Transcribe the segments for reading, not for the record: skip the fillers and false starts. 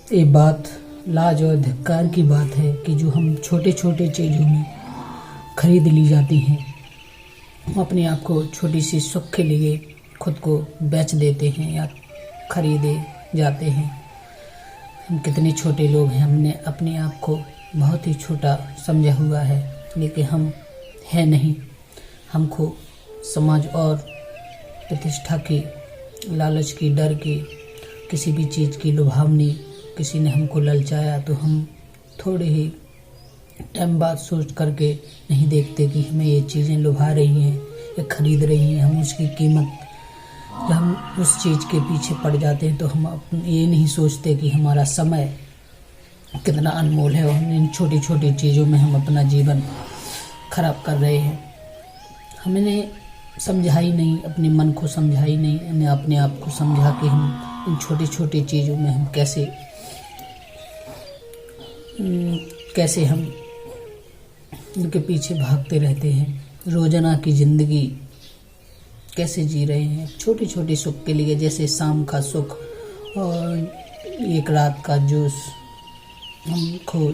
ये बात लाज और धिक्कार की बात है कि जो हम छोटे छोटे चीज़ों में खरीद ली जाती हैं, हम अपने आप को छोटी सी सुख के लिए खुद को बेच देते हैं या खरीदे जाते हैं। हम कितने छोटे लोग हैं, हमने अपने आप को बहुत ही छोटा समझा हुआ है, लेकिन हम है नहीं। हमको समाज और प्रतिष्ठा की, लालच की, डर की, किसी भी चीज़ की लुभावनी, किसी ने हमको ललचाया तो हम थोड़े ही टाइम बाद सोच करके नहीं देखते कि हमें ये चीज़ें लुभा रही हैं या खरीद रही हैं। हम उसकी कीमत, जब हम उस चीज़ के पीछे पड़ जाते हैं तो हम ये नहीं सोचते कि हमारा समय कितना अनमोल है और हम इन छोटी छोटी चीज़ों में हम अपना जीवन खराब कर रहे हैं। हमने समझा ही नहीं, अपने मन को समझा ही नहीं, हमने अपने आप को समझा कि हम इन छोटी छोटी चीज़ों में हम कैसे हम इनके पीछे भागते रहते हैं। रोजाना की ज़िंदगी कैसे जी रहे हैं छोटी छोटी सुख के लिए, जैसे शाम का सुख और एक रात का जोश हमको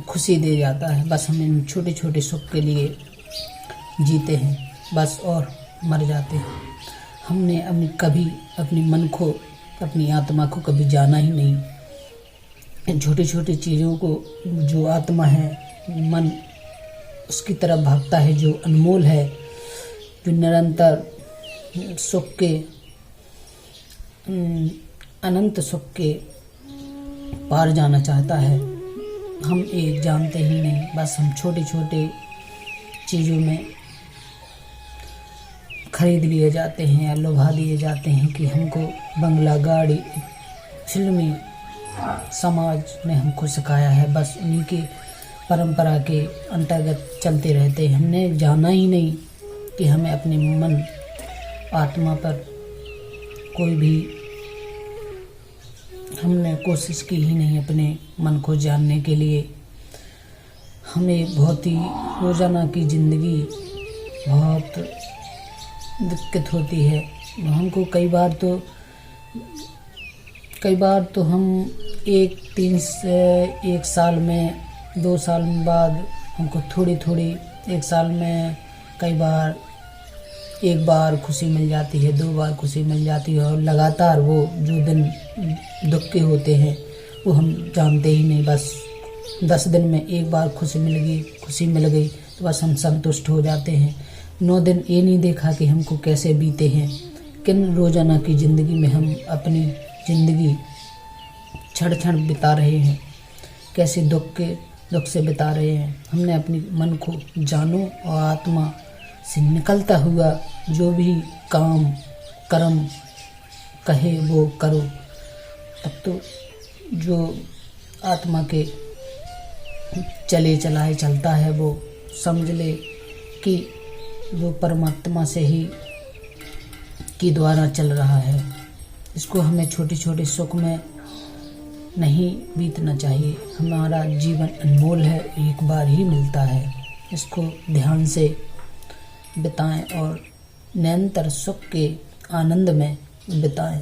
खुशी दे जाता है। बस हम इन छोटे छोटे सुख के लिए जीते हैं बस और मर जाते हैं। हमने कभी अपने मन को, अपनी आत्मा को कभी जाना ही नहीं। इन छोटी छोटी चीज़ों को, जो आत्मा है, मन उसकी तरफ भागता है, जो अनमोल है, जो निरंतर सुख के, अनंत सुख के पार जाना चाहता है। हम एक जानते ही नहीं, बस हम छोटे छोटे चीज़ों में खरीद लिए जाते हैं या लुभा दिए जाते हैं कि हमको बंगला, गाड़ी, फिल्मी समाज ने हमको सिखाया है, बस उन्हीं की परंपरा के अंतर्गत चलते रहते हैं। हमने जाना ही नहीं कि हमें अपने मन, आत्मा पर कोई भी, हमने कोशिश की ही नहीं अपने मन को जानने के लिए। हमें बहुत ही रोज़ाना की ज़िंदगी बहुत दिक्कत होती है। हमको कई बार तो हम एक साल में, 2 साल बाद हमको थोड़ी एक साल में कई बार, एक बार खुशी मिल जाती है, 2 बार खुशी मिल जाती है, और लगातार वो जो दिन दुख के होते हैं वो हम जानते ही नहीं। बस 10 दिन में एक बार खुशी मिल गई तो बस हम संतुष्ट हो जाते हैं। 9 दिन ये नहीं देखा कि हमको कैसे बीते हैं। किन रोज़ाना की ज़िंदगी में हम अपनी ज़िंदगी क्षण क्षण बिता रहे हैं, कैसे दुख से बिता रहे हैं। हमने अपने मन को जानो और आत्मा से निकलता हुआ जो भी काम कर्म कहे वो करो, तब तो जो आत्मा के चलाए चलता है वो समझ ले कि वो परमात्मा से ही के द्वारा चल रहा है। इसको हमें छोटे छोटे सुख में नहीं बीतना चाहिए। हमारा जीवन अनमोल है, एक बार ही मिलता है। इसको ध्यान से बिताएं और निरंतर सुख के आनंद में बिताएं।